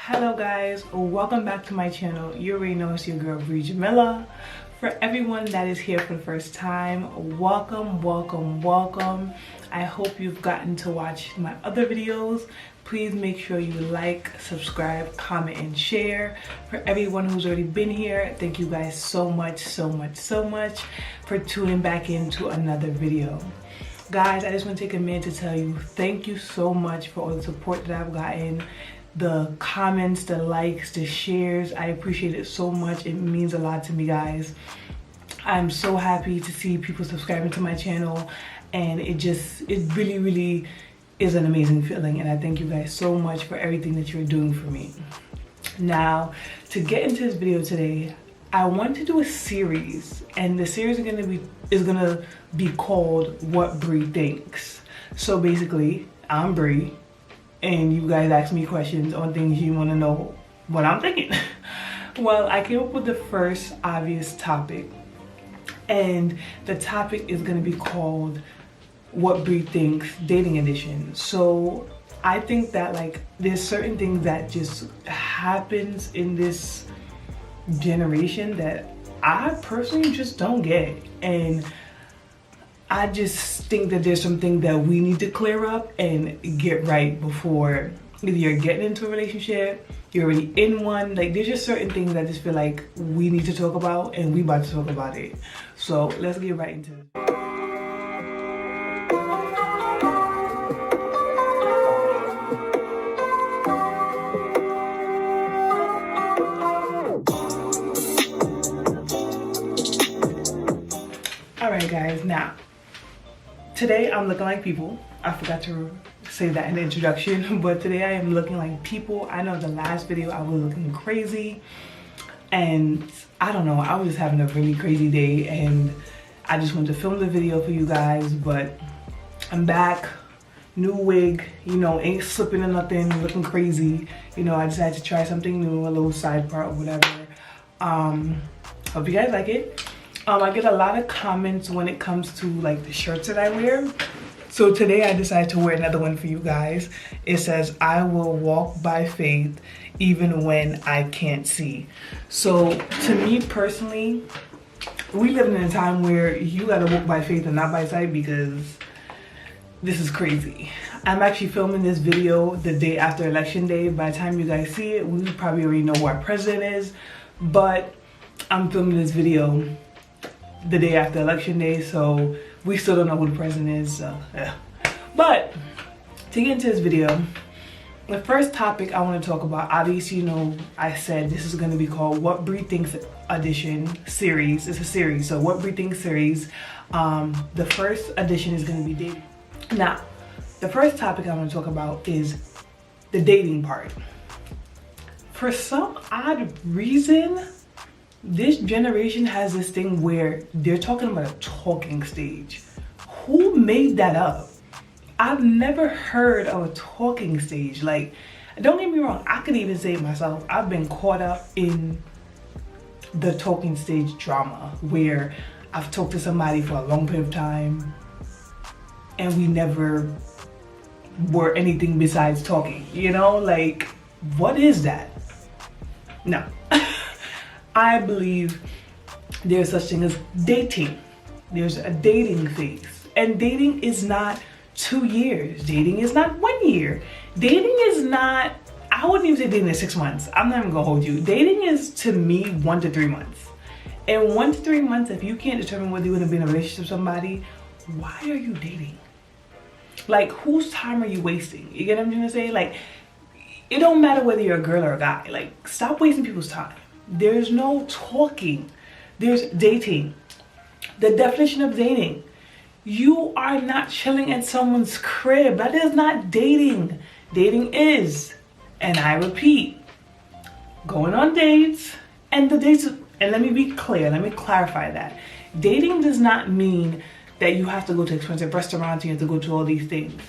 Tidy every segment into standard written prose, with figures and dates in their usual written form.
Hello guys, welcome back to my channel. You already know it's your girl Bre Jahmella. For everyone that is here for the first time, welcome. I hope you've gotten to watch my other videos. Please make sure you like, subscribe, comment, and share. For everyone who's already been here, thank you guys so much for tuning back into another video. Guys, I just want to take a minute to tell you thank you so much for all the support that I've gotten. The comments, the likes, the shares, I appreciate it so much. It means a lot to me, guys. I'm so happy to see people subscribing to my channel, and it really is an amazing feeling, and I thank you guys so much for everything that you're doing for me. Now, to get into this video today, I want to do a series, and the series is gonna be called What Bre Thinks. So basically, I'm Bre, and you guys ask me questions on things you want to know what I'm thinking. Well, I came up with the first obvious topic, and the topic is going to be called What Bre Thinks Dating Edition. So I think that like there's certain things that just happens in this generation that I personally just don't get, and I just think that there's something that we need to clear up and get right before either you're getting into a relationship, you're already in one. Like, there's just certain things that I just feel like we need to talk about, and we about to talk about it. So let's get right into it. Alright guys, now today I'm looking like people. I forgot to say that in the introduction, but today I am looking like people. I know the last video I was looking crazy, and I don't know, I was just having a really crazy day, and I just wanted to film the video for you guys. But I'm back, new wig, you know, ain't slipping or nothing, looking crazy. You know, I decided to try something new, a little side part or whatever. Hope you guys like it. I get a lot of comments when it comes to like the shirts that I wear. So today I decided to wear another one for you guys. It says, I will walk by faith even when I can't see. So to me personally, we live in a time where you gotta walk by faith and not by sight, because this is crazy. I'm actually filming this video the day after election day. By the time you guys see it, we probably already know who our president is, but I'm filming this video the day after election day, so we still don't know who the president is, so yeah. But to get into this video, the first topic I want to talk about, obviously, you know, I said this is going to be called What Bre Thinks Edition series. It's a series, so What Bre Thinks series. The first edition is going to be dating. Now, the first topic I want to talk about is the dating part. For some odd reason, this generation has this thing where they're talking about a talking stage. Who made that up? I've never heard of a talking stage. Like, don't get me wrong, I could even say it myself. I've been caught up in the talking stage drama where I've talked to somebody for a long period of time and we never were anything besides talking. You know, like, what is that? No. I believe there's such thing as dating. There's a dating phase. And dating is not 2 years. Dating is not 1 year. Dating is not, I wouldn't even say dating is 6 months. I'm not even gonna hold you. Dating is, to me, 1 to 3 months. And 1 to 3 months, if you can't determine whether you're gonna be in a relationship with somebody, why are you dating? Like, whose time are you wasting? You get what I'm trying to say? Like, it don't matter whether you're a girl or a guy. Like, stop wasting people's time. There's no talking, there's dating. The definition of dating, you are not chilling at someone's crib. That is not dating. Dating is, and I repeat, going on dates, and the dates, and let me be clear, let me clarify that. Dating does not mean that you have to go to expensive restaurants, you have to go to all these things.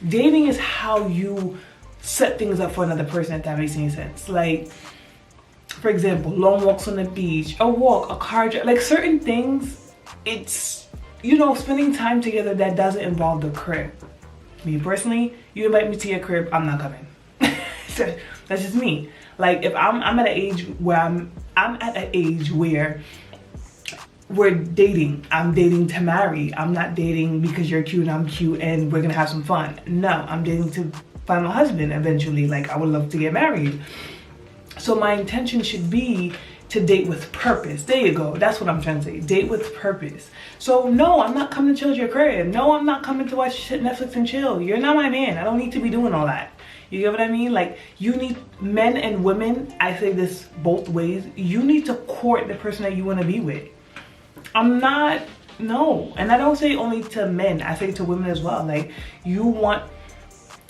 Dating is how you set things up for another person, if that makes any sense. Like, for example, long walks on the beach, a walk, a car drive, like certain things, it's, you know, spending time together that doesn't involve the crib. Me personally, you invite me to your crib, I'm not coming. That's just me. Like, if I'm at an age where I'm at an age where we're dating. I'm dating to marry. I'm not dating because you're cute and I'm cute and we're gonna have some fun. No, I'm dating to find my husband eventually. Like, I would love to get married. So my intention should be to date with purpose. There you go. That's what I'm trying to say. Date with purpose. So no, I'm not coming to chill at your crib. No, I'm not coming to watch Netflix and chill. You're not my man. I don't need to be doing all that. You get what I mean? Like, you need, men and women, I say this both ways, you need to court the person that you want to be with. No. And I don't say only to men. I say to women as well. Like, you want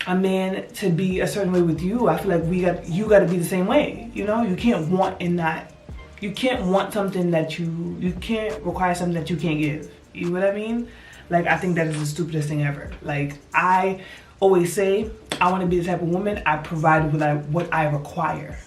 a man to be a certain way with you. I feel like you got to be the same way. You know, you can't want and not. You can't want something that you can't require something that you can't give. You know what I mean? Like, I think that is the stupidest thing ever. Like, I always say, I want to be the type of woman I provide what I require.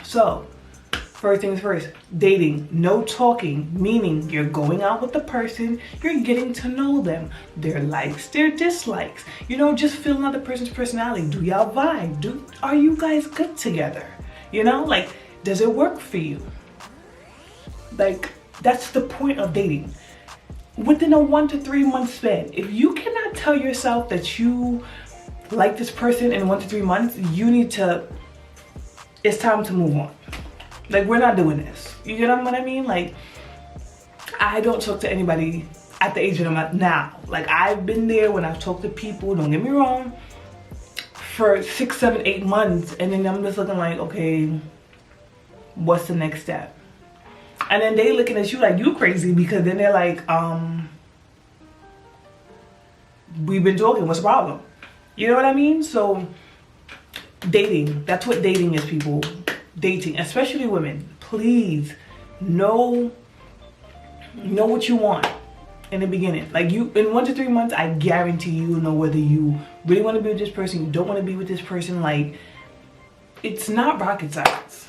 So, first things first, dating, no talking, meaning you're going out with the person, you're getting to know them, their likes, their dislikes, you know, just feeling out the person's personality. Do y'all vibe? Are you guys good together? You know, like, does it work for you? Like, that's the point of dating. Within a 1 to 3 month span, if you cannot tell yourself that you like this person in 1 to 3 months, it's time to move on. Like, we're not doing this. You get what I mean? Like, I don't talk to anybody at the age that I'm at now. Like, I've been there when I've talked to people, don't get me wrong, for 6, 7, 8 months, and then I'm just looking like, okay, what's the next step? And then they looking at you like you crazy, because then they're like, we've been talking, what's the problem? You know what I mean? So, dating, that's what dating is, people. Dating, especially women, please know what you want in the beginning. Like, you, in 1 to 3 months, I guarantee you know whether you really want to be with this person, you don't want to be with this person. Like, it's not rocket science.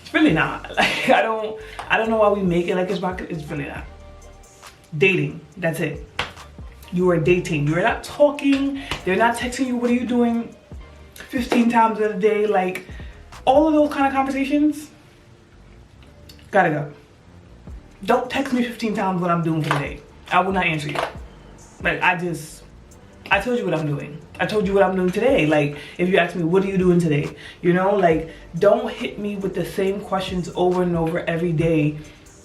It's really not. Like, I don't know why we make it like it's rocket. It's really not. Dating, that's it. You are dating. You are not talking. They're not texting you, what are you doing 15 times a day? Like, all of those kind of conversations, gotta go. Don't text me 15 times what I'm doing for the day. I will not answer you. Like, I told you what I'm doing. I told you what I'm doing today. Like, if you ask me, what are you doing today? You know, like, don't hit me with the same questions over and over every day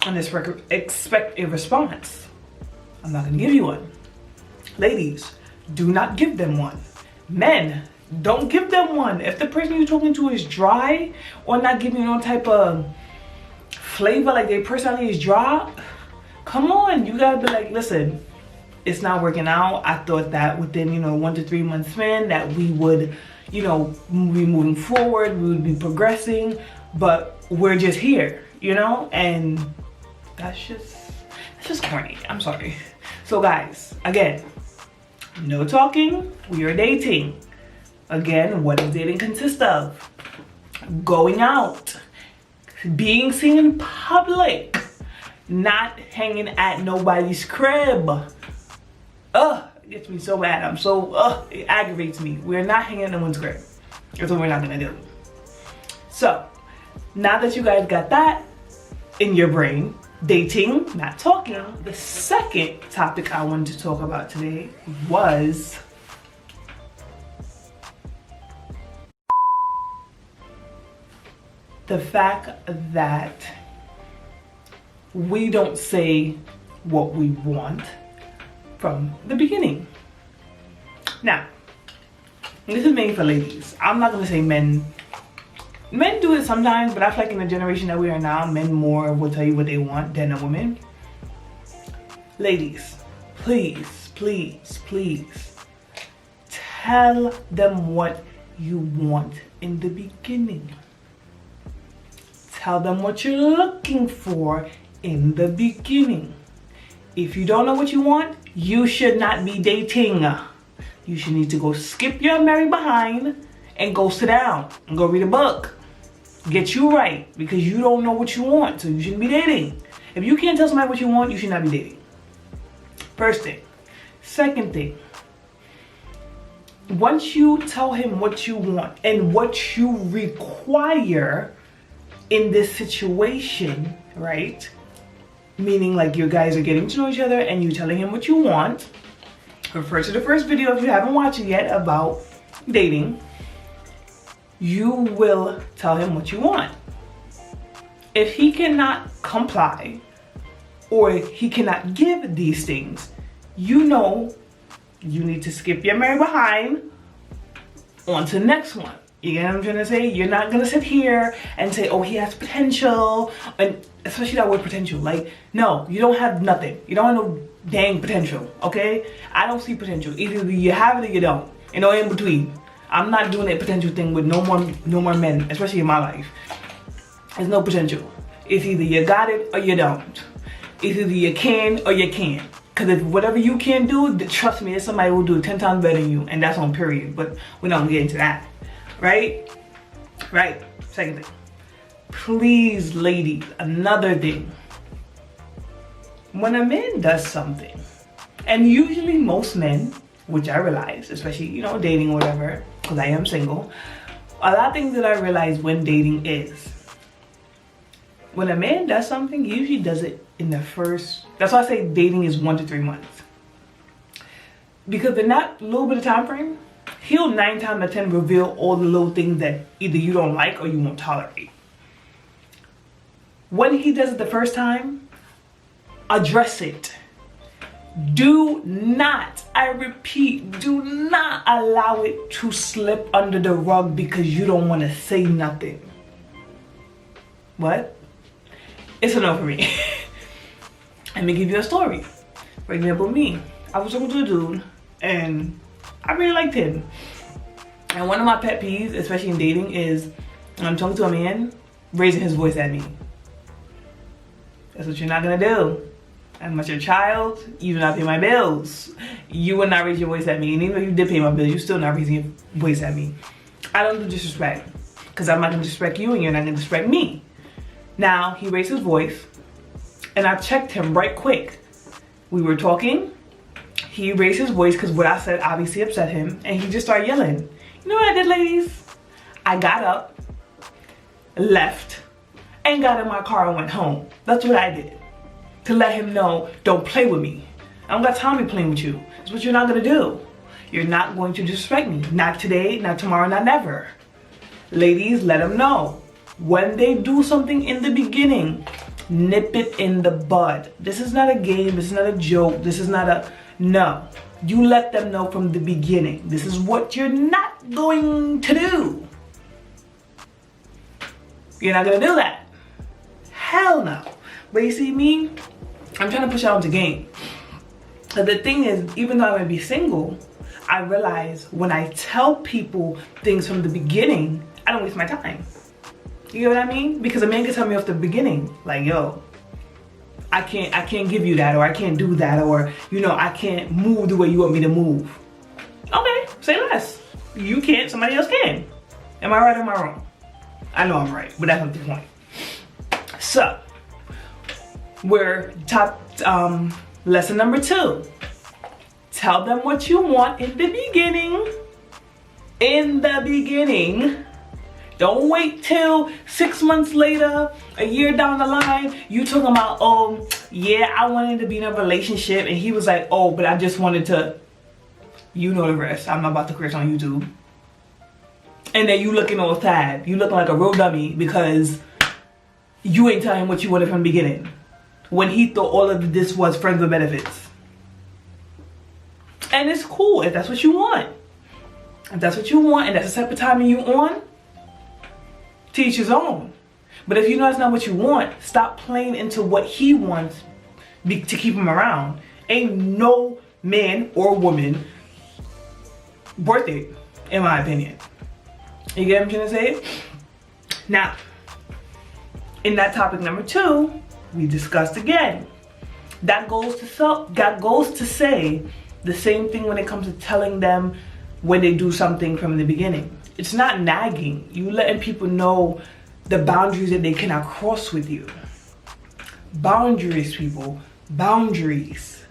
and expect a response. I'm not gonna give you one. Ladies, do not give them one. Men, don't give them one. If the person you're talking to is dry or not giving you no type of flavor, like their personality is dry, come on, you gotta be like, listen, it's not working out. I thought that within, 1 to 3 months span that we would, be moving forward, we would be progressing, but we're just here, and that's just corny. I'm sorry. So guys, again, no talking, we are dating. Again, what does dating consist of? Going out, being seen in public, not hanging at nobody's crib. It gets me so bad. It aggravates me. We're not hanging at no one's crib. That's what we're not gonna do. So, now that you guys got that in your brain, dating, not talking, the second topic I wanted to talk about today was the fact that we don't say what we want from the beginning. Now, this is mainly for ladies. I'm not gonna say men. Men do it sometimes, but I feel like in the generation that we are now, men more will tell you what they want than a woman. Ladies, please, please, please, tell them what you want in the beginning. Tell them what you're looking for in the beginning. If you don't know what you want, you should not be dating. You should need to go skip your merry behind and go sit down and go read a book. Get you right, because you don't know what you want, so you shouldn't be dating. If you can't tell somebody what you want, you should not be dating. First thing. Second thing. once you tell him what you want and what you require in this situation, right? Meaning like you guys are getting to know each other and you telling him what you want. Refer to the first video if you haven't watched it yet about dating. You will tell him what you want. If he cannot comply or he cannot give these things, you know you need to skip your merry behind on to the next one. You get what I'm trying to say? You're not gonna sit here and say, oh, he has potential, and especially that word potential. Like, no, you don't have nothing. You don't have no dang potential, okay? I don't see potential. Either you have it or you don't. And no in between. I'm not doing that potential thing with no more men, especially in my life. There's no potential. It's either you got it or you don't. It's either you can or you can't. Because if whatever you can do, trust me, there's somebody who will do it 10 times better than you. And that's on period. But we don't get into that. Right? Right. Second thing. Please, ladies, another thing. When a man does something, and usually most men, which I realize, especially, you know, dating or whatever, because I am single, a lot of things that I realize when dating is, when a man does something, he usually does it in the first, that's why I say dating is 1 to 3 months. Because in that little bit of time frame, he'll 9 times out of 10 reveal all the little things that either you don't like or you won't tolerate. When he does it the first time, address it. Do not, I repeat, do not allow it to slip under the rug because you don't want to say nothing. What? It's a no for me. Let me give you a story. For example, me. I was talking to a dude and I really liked him. And one of my pet peeves, especially in dating, is when I'm talking to a man, raising his voice at me. That's what you're not gonna do. I'm not your child. You do not pay my bills. You will not raise your voice at me. And even if you did pay my bills, you're still not raising your voice at me. I don't do disrespect. Because I'm not gonna disrespect you and you're not gonna disrespect me. Now, he raised his voice and I checked him right quick. We were talking. He raised his voice because what I said obviously upset him and he just started yelling. You know what I did, ladies? I got up, left, and got in my car and went home. That's what I did. To let him know, don't play with me. I don't got time to be playing with you. It's what you're not gonna do. You're not going to disrespect me. Not today, not tomorrow, not never. Ladies, let them know. When they do something in the beginning, nip it in the bud. This is not a game, this is not a joke, this is not a, no. You let them know from the beginning. This is what you're not going to do. You're not gonna do that. Hell no. But you see me, I'm trying to push out into game. But the thing is, even though I might be single, I realize when I tell people things from the beginning, I don't waste my time. You know what I mean? Because a man can tell me off the beginning, like, yo, I can't give you that, or I can't do that, or, you know, I can't move the way you want me to move. Okay, say less. You can't, somebody else can. Am I right or am I wrong? I know I'm right, but that's not the point. So, we're lesson number 2. Tell them what you want in the beginning. In the beginning. Don't wait till 6 months later, a year down the line, you talking about, oh, yeah, I wanted to be in a relationship. And he was like, oh, but I just wanted to, you know the rest. I'm not about to curse on YouTube. And then you looking all sad. You looking like a real dummy because you ain't telling him what you wanted from the beginning. When he thought all of this was friends with benefits. And it's cool if that's what you want. If that's what you want and that's the type of timing you on, teach his own. But if you know that's not what you want, stop playing into what he wants to keep him around. Ain't no man or woman worth it, in my opinion. You get what I'm trying to say? Now, in that topic number 2, we discussed again. That goes to say the same thing when it comes to telling them when they do something from the beginning. It's not nagging. You letting people know the boundaries that they cannot cross with you. Boundaries, people. Boundaries.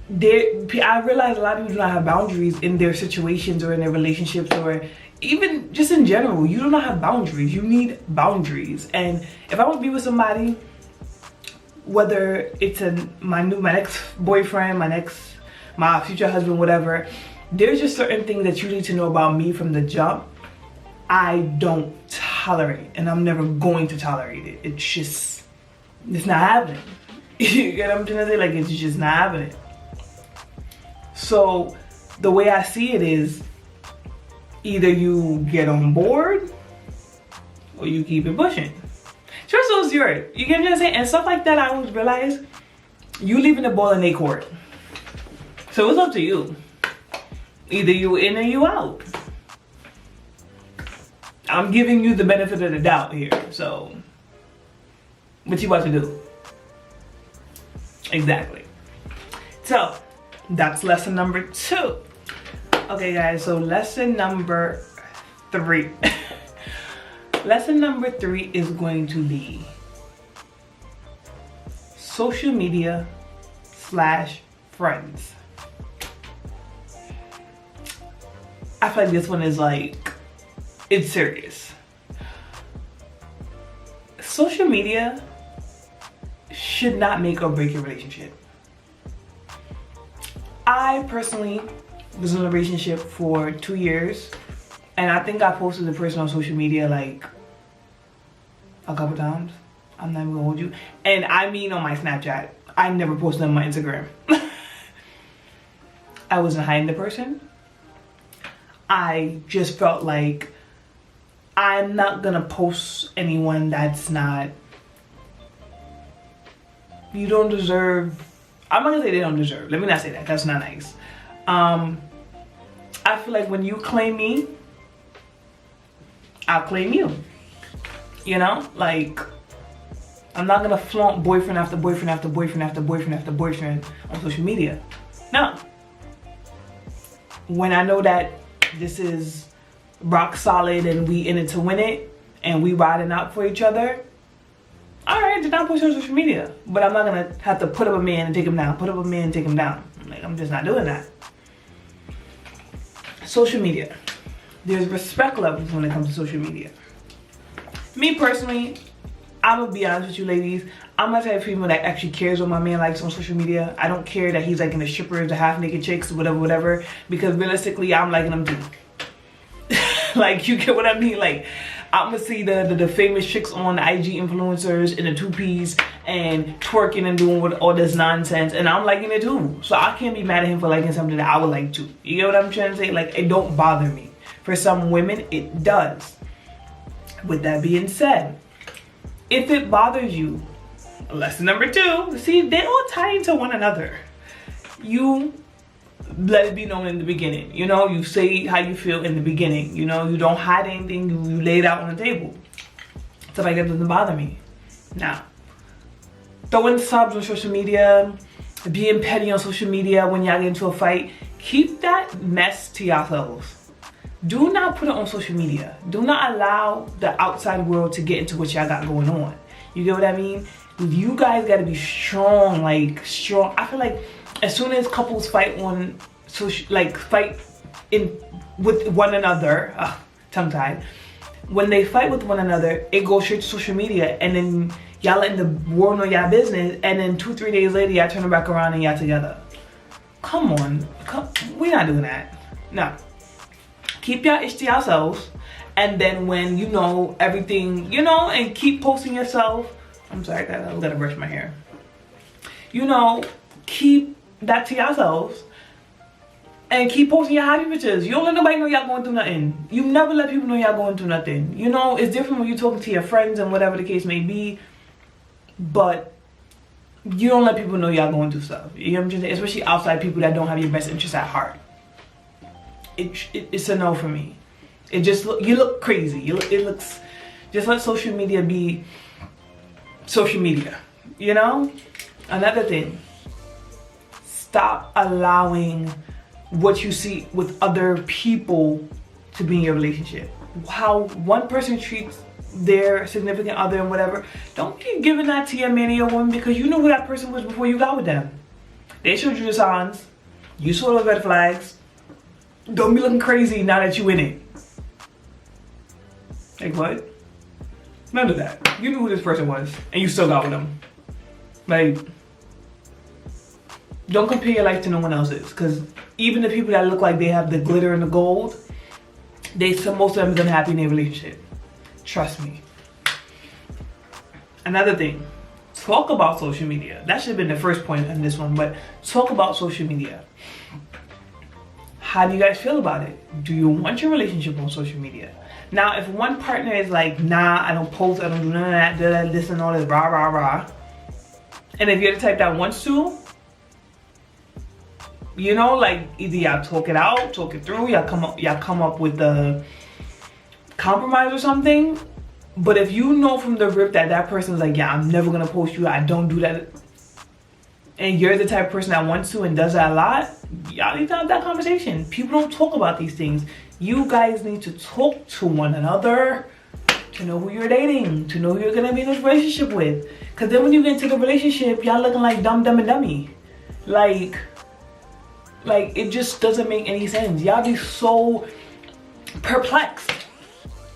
I realize a lot of people do not have boundaries in their situations or in their relationships, or even just in general. You do not have boundaries. You need boundaries. And if I want to be with somebody, whether it's my next boyfriend, my future husband, whatever, there's just certain things that you need to know about me from the jump. I don't tolerate, and I'm never going to tolerate it. It's not happening. You get what I'm trying to say? Like, it's just not happening. So the way I see it is, either you get on board or you keep it pushing. Trust those yours. You get what I'm saying? And stuff like that, I always realize you leaving the ball in their court. So it's up to you. Either you in or you out. I'm giving you the benefit of the doubt here. So what you about to do? Exactly. So that's lesson number 2. Okay guys, so lesson number 3. Lesson number 3 is going to be social media / friends. I feel like this one is like, it's serious. Social media should not make or break your relationship. I personally was in a relationship for 2 years, and I think I posted the person on social media like a couple times. I'm not even gonna hold you. And I mean on my Snapchat. I never posted on my Instagram. I wasn't hiding the person. I just felt like I'm not gonna post anyone that's not, you don't deserve. I'm not gonna say they don't deserve. Let me not say that. That's not nice. I feel like when you claim me, I'll claim you. You know, like, I'm not gonna flaunt boyfriend after boyfriend after boyfriend after boyfriend after boyfriend on social media. No. When I know that this is rock solid and we in it to win it and we riding out for each other, all right, do not post on social media. But I'm not gonna have to put up a man and take him down, put up a man and take him down. Like, I'm just not doing that. Social media. There's respect levels when it comes to social media. Me personally, I'm gonna be honest with you ladies, I'm not the type of female that actually cares what my man likes on social media. I don't care that he's liking the strippers, the half naked chicks, whatever, because realistically, I'm liking them too. Like, you get what I mean? Like, I'm gonna see the famous chicks on the IG influencers in the 2-piece and twerking and doing all this nonsense, and I'm liking it too. So I can't be mad at him for liking something that I would like too. You get what I'm trying to say? Like, it don't bother me. For some women, it does. With that being said, if it bothers you, lesson number 2, see, they all tie into one another. You let it be known in the beginning. You know, you say how you feel in the beginning. You know, you don't hide anything. You lay it out on the table. Stuff like that doesn't bother me. Now, throwing subs on social media, being petty on social media when y'all get into a fight, keep that mess to yourselves. Do not put it on social media. Do not allow the outside world to get into what y'all got going on. You get what I mean? You guys gotta be strong, like strong. I feel like as soon as couples fight on social, like fight with one another, tongue tied. When they fight with one another, it goes straight to social media, and then y'all letting the world know y'all business, and then 2-3 days later y'all turn back around and y'all together. Come on, we're not doing that. No. Keep your ish to yourselves, and then when you know everything, you know, and keep posting yourself. I'm sorry, I gotta brush my hair. You know, keep that to yourselves, and keep posting your happy pictures. You don't let nobody know y'all going through nothing. You never let people know y'all going through nothing. You know, it's different when you're talking to your friends and whatever the case may be, but you don't let people know y'all going through stuff. You know what I'm saying? Especially outside people that don't have your best interests at heart. It's a no for me. It just you look crazy. It looks, just let social media be social media. You know? Another thing, stop allowing what you see with other people to be in your relationship. How one person treats their significant other and whatever, don't keep giving that to your man or your woman, because you know who that person was before you got with them. They showed you the signs. You saw those red flags. Don't be looking crazy now that you in it. Like what? None of that. You knew who this person was and you still got with them. Like, don't compare your life to no one else's, because even the people that look like they have the glitter and the gold, most of them is unhappy in their relationship. Trust me. Another thing, talk about social media. That should have been the first point in this one, but talk about social media. How do you guys feel about it? Do you want your relationship on social media? Now, if one partner is like, nah, I don't post, I don't do none of that, this and all this, rah, rah, rah. And if you're the type that wants to, you know, like either y'all talk it out, talk it through, y'all come up with the compromise or something. But if you know from the rip that that person's like, yeah, I'm never gonna post you, I don't do that, and you're the type of person that wants to and does that a lot, y'all need to have that conversation. People don't talk about these things. You guys need to talk to one another to know who you're dating, to know who you're gonna be in this relationship with. Cause then when you get into the relationship, y'all looking like dumb and dummy. Like it just doesn't make any sense. Y'all be so perplexed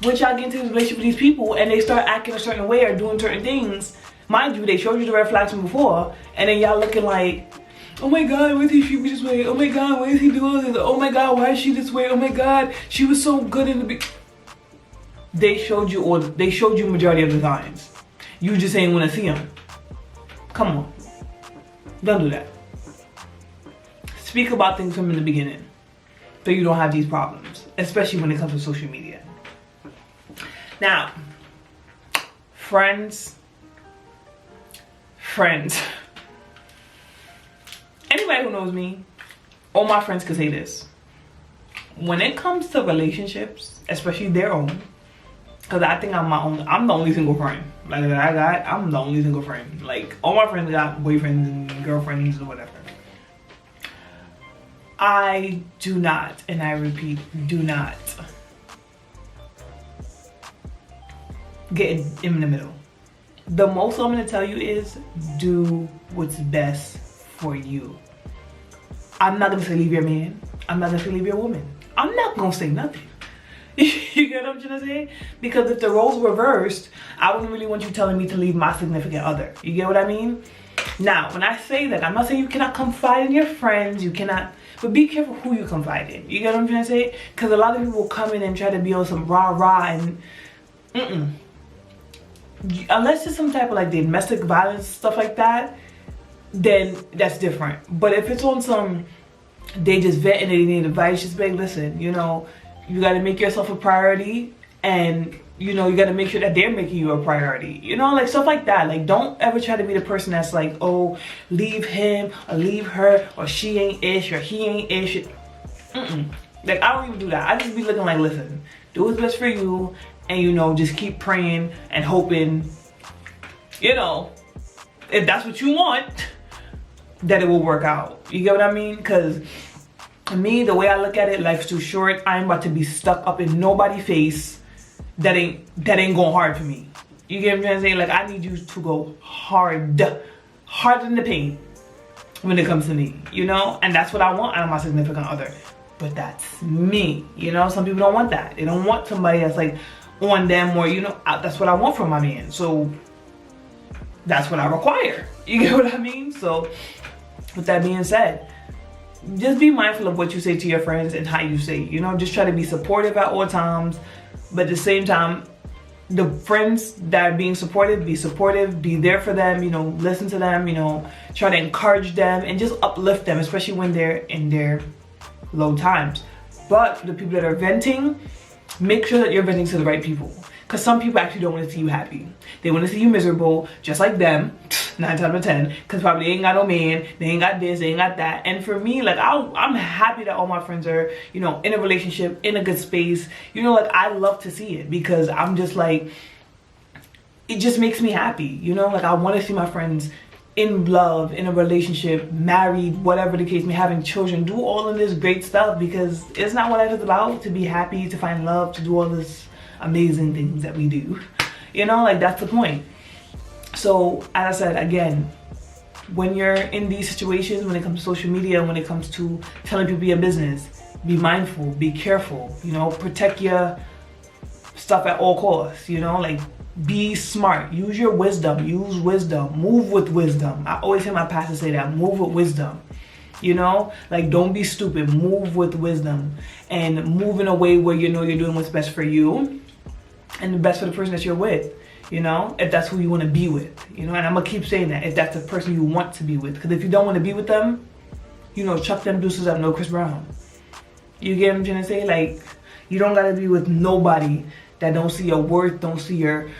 once y'all get into this relationship with these people and they start acting a certain way or doing certain things. Mind you, they showed you the red flags from before, and then y'all looking like, oh my God, why is he treat me this way? Oh my God, why is he doing this? Oh my God, why is she this way? Oh my God, she was so good in the beginning. They showed you majority of the signs. You just ain't want to see them. Come on, don't do that. Speak about things from the beginning so you don't have these problems, especially when it comes to social media. Now, friends. Anybody who knows me, all my friends can say this. When it comes to relationships, especially their own, because I think I'm the only single friend. Like I'm the only single friend. Like all my friends got boyfriends and girlfriends and whatever. I do not, and I repeat, do not get in the middle. The most I'm gonna tell you is do what's best for you. I'm not gonna say leave your man. I'm not gonna say leave your woman. I'm not gonna say nothing. You get what I'm trying to say? Because if the roles reversed, I wouldn't really want you telling me to leave my significant other. You get what I mean? Now, when I say that, I'm not saying you cannot confide in your friends, you cannot, but be careful who you confide in. You get what I'm trying to say? Because a lot of people come in and try to be on some rah-rah and unless it's some type of like domestic violence, stuff like that, then that's different. But if it's on some, they just vetting it, they need advice, just be like, listen, you know, you got to make yourself a priority, and you know, you got to make sure that they're making you a priority, you know, like stuff like that. Like don't ever try to be the person that's like, oh, leave him or leave her, or she ain't ish or he ain't ish. Like I don't even do that. I just be looking like, listen, do what's best for you, and you know, just keep praying and hoping, you know, if that's what you want, that it will work out. You get what I mean? Because me, the way I look at it, life's too short. I ain't about to be stuck up in nobody's face that ain't going hard for me. You get what I'm trying to say? Like I need you to go harder than the pain when it comes to me, you know? And that's what I want out of my significant other. But that's me, you know? Some people don't want that. They don't want somebody that's like on them, or you know, that's what I want from my man. So that's what I require. You get what I mean? So with that being said, just be mindful of what you say to your friends and how you say it. You know, just try to be supportive at all times, but at the same time, the friends that are being supportive, be supportive, be there for them, you know, listen to them, you know, try to encourage them and just uplift them, especially when they're in their low times. But for the people that are venting, make sure that you're venting to the right people. Because some people actually don't want to see you happy. They want to see you miserable, just like them, 9 times out of 10. Because probably they ain't got no man, they ain't got this, they ain't got that. And for me, like, I'm happy that all my friends are, you know, in a relationship, in a good space. You know, like, I love to see it because I'm just like, it just makes me happy. You know, like, I want to see my friends in love, in a relationship, married, whatever the case may, having children, do all of this great stuff, because it's not what life is about, to be happy, to find love, to do all this amazing things that we do. You know, like that's the point. So as I said, again, when you're in these situations, when it comes to social media, when it comes to telling people your business, be mindful, be careful, you know, protect your stuff at all costs, you know, like be smart, use your wisdom, move with wisdom. I always hear my pastor say that, move with wisdom, you know, like don't be stupid, move with wisdom and move in a way where you know you're doing what's best for you and the best for the person that you're with. You know, if that's who you want to be with, you know, and I'm gonna keep saying that, if that's the person you want to be with, because if you don't want to be with them, you know, chuck them deuces up, no Chris Brown. You get what I'm trying to say? Like, you don't gotta be with nobody that don't see your worth, don't see your,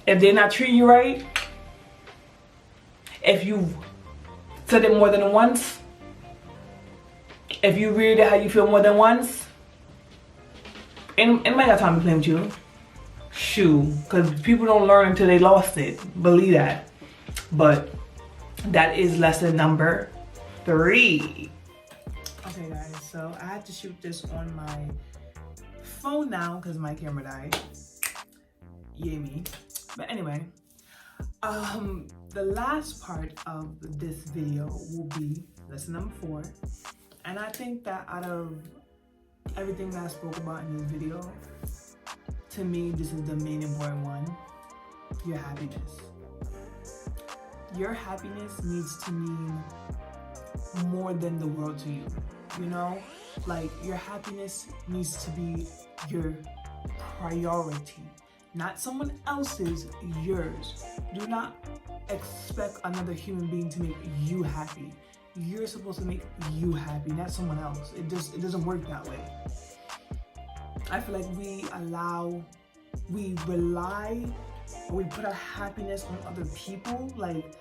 if they're not treating you right, if you've said it more than once, if you read it how you feel more than once, anybody got time to play with you. Shoot, because people don't learn until they lost it. Believe that. But that is lesson number 3. Okay guys, so I had to shoot this on my phone now because my camera died. Yay me. But anyway, the last part of this video will be lesson number 4. And I think that out of everything that I spoke about in this video, to me, this is the main important one, your happiness. Your happiness needs to mean more than the world to you, you know? Like, your happiness needs to be your priority, not someone else's, yours. Do not expect another human being to make you happy. You're supposed to make you happy, not someone else. It doesn't work that way. I feel like we rely, or we put our happiness on other people, like,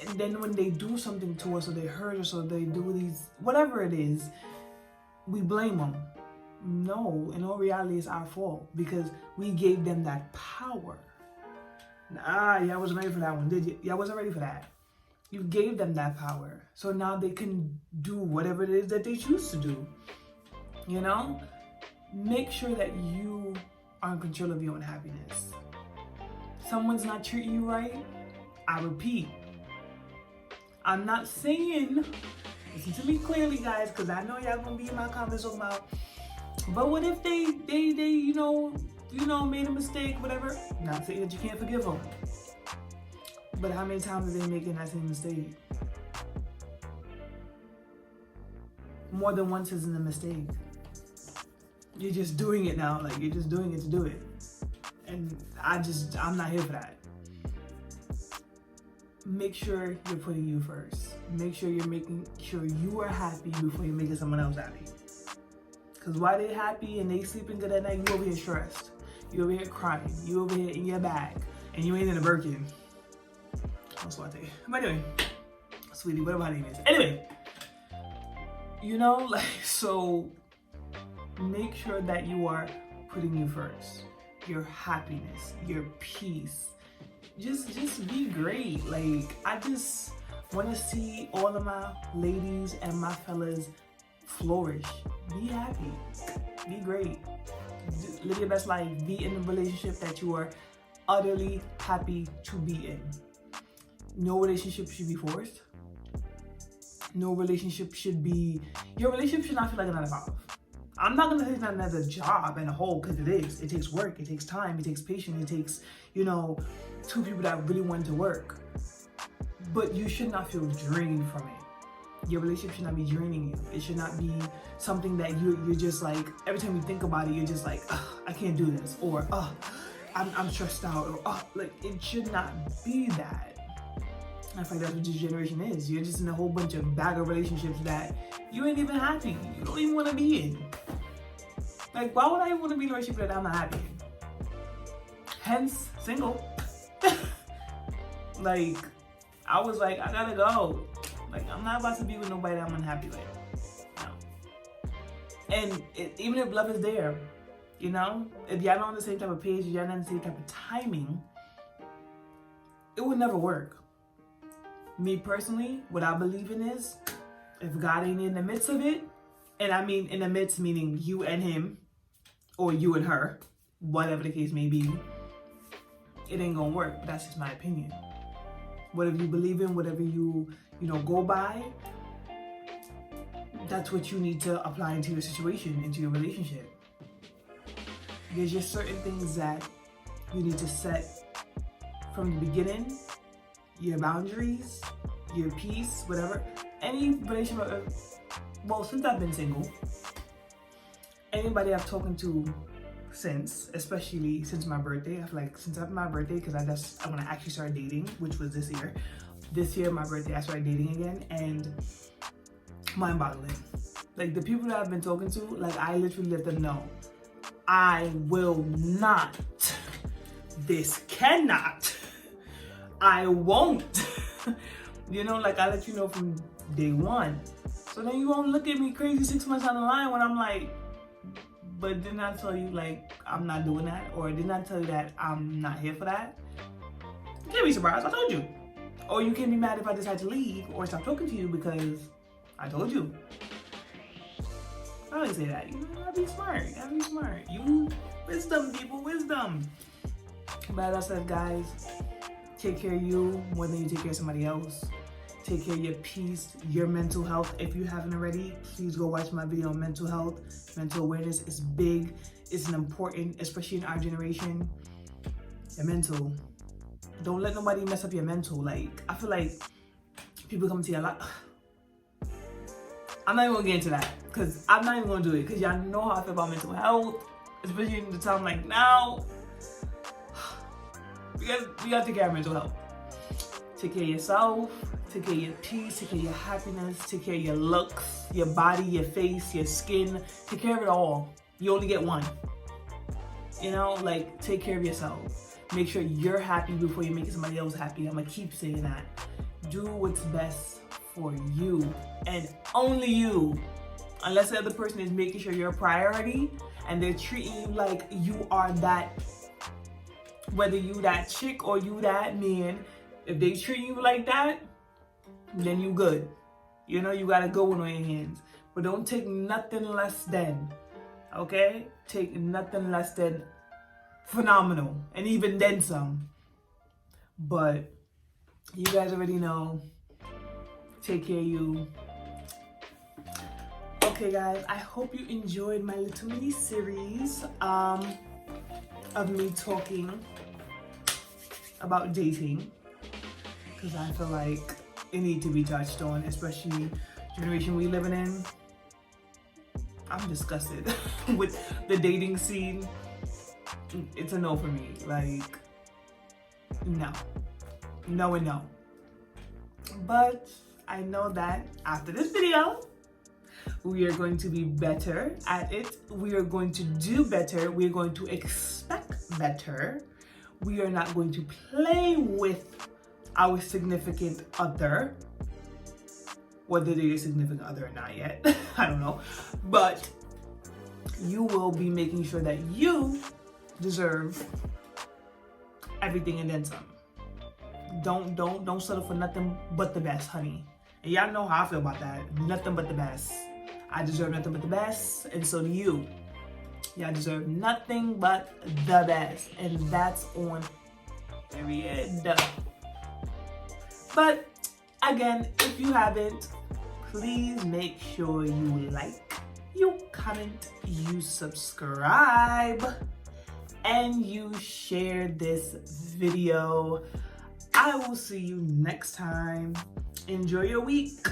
and then when they do something to us, or they hurt us, or they do these, whatever it is, we blame them. No, in all reality, it's our fault, because we gave them that power. Nah, y'all wasn't ready for that one, did you? Y'all wasn't ready for that. You gave them that power, so now they can do whatever it is that they choose to do, you know? Make sure that you are in control of your own happiness. Someone's not treating you right, I repeat, I'm not saying, listen to me clearly guys, because I know y'all gonna be in my comments talking about, but what if they you know, made a mistake, whatever. Not saying that you can't forgive them, but how many times are they making that same mistake? More than once isn't a mistake. You're just doing it now, like you're just doing it to do it. And I'm not here for that. Make sure you're putting you first. Make sure you're making sure you are happy before you're making someone else happy. Because while they're happy and they sleeping good at night, you over here stressed. You over here crying. You over here in your bag. And you ain't in a Birkin. That's what I think. But anyway, sweetie, whatever her name is. Anyway, you know, like, so make sure that you are putting you first. Your happiness, your peace. Just be great. Like, I just want to see all of my ladies and my fellas flourish. Be happy. Be great. Live your best life. Be in a relationship that you are utterly happy to be in. No relationship should be forced. No relationship should be, your relationship should not feel like a 9 to 5. I'm not gonna say it's not another job and a whole, because it is. It takes work, it takes time, it takes patience, it takes, you know, 2 people that really want to work. But you should not feel drained from it. Your relationship should not be draining you. It should not be something that you're just like, every time you think about it, you're just like, I can't do this, or I'm stressed out, or like, it should not be that. I feel like that's what this generation is. You're just in a whole bunch of bag of relationships that you ain't even happy. You don't even want to be in. Like, why would I want to be in a relationship that I'm not happy in? Hence, single. Like, I was like, I gotta go. Like, I'm not about to be with nobody that I'm unhappy with. No. And even if love is there, you know, if y'all not on the same type of page, y'all not on the same type of timing, it would never work. Me personally, what I believe in is, if God ain't in the midst of it, and I mean in the midst meaning you and him, or you and her, whatever the case may be, it ain't gonna work. But that's just my opinion. whatever you believe in, whatever you go by, that's what you need to apply into your situation, into your relationship. There's just certain things that you need to set from the beginning, your boundaries, your peace, whatever. Any relationship, well, since I've been single, anybody I've talked to since, especially since my birthday, I feel like since after my birthday, because I want to actually start dating, which was this year. This year, my birthday, I started dating again, and mind-boggling. Like, the people that I've been talking to, like, I literally let them know, I will not, this cannot, I won't. You know, like, I let you know from day one. So then you won't look at me crazy 6 months down the line when I'm like, but didn't I tell you, like, I'm not doing that? Or didn't I tell you that I'm not here for that? You can't be surprised, I told you. Or you can't be mad if I decide to leave or stop talking to you because I told you. I always say that. You gotta be smart. You gotta be smart. You, wisdom, people, wisdom. But as I said, guys, take care of you more than you take care of somebody else. Take care of your peace, your mental health. If you haven't already, please go watch my video on mental health. Mental awareness is big. It's an important, especially in our generation. Your mental. Don't let nobody mess up your mental. Like, I feel like people come to you a lot. I'm not even gonna get into that because I'm not even gonna do it because y'all know how I feel about mental health, especially in the time like now. We gotta take care of mental health. Take care of yourself, take care of your peace, take care of your happiness, take care of your looks, your body, your face, your skin. Take care of it all. You only get one. You know, like, take care of yourself. Make sure you're happy before you make somebody else happy. I'm gonna keep saying that. Do what's best for you and only you. Unless the other person is making sure you're a priority and they're treating you like you are that, whether you that chick or you that man, if they treat you like that, then you good. You know, you got a good one on your hands. But don't take nothing less than, okay? Take nothing less than phenomenal, and even then some. But you guys already know. Take care of you. Okay, guys, I hope you enjoyed my little mini series of me talking about dating, because I feel like it needs to be touched on, especially the generation we living in. I'm disgusted with the dating scene. It's a no for me. Like, no. No and no. But I know that after this video, we are going to be better at it. We are going to do better. We are going to expect better. We are not going to play with our significant other, whether they're your significant other or not yet. I don't know. But you will be making sure that you deserve everything and then some. Don't settle for nothing but the best, honey. And y'all know how I feel about that. Nothing but the best. I deserve nothing but the best, and so do you. Y'all deserve nothing but the best, and that's on period. But again, if you haven't, please make sure you like, you comment, you subscribe, and you share this video. I will see you next time. Enjoy your week.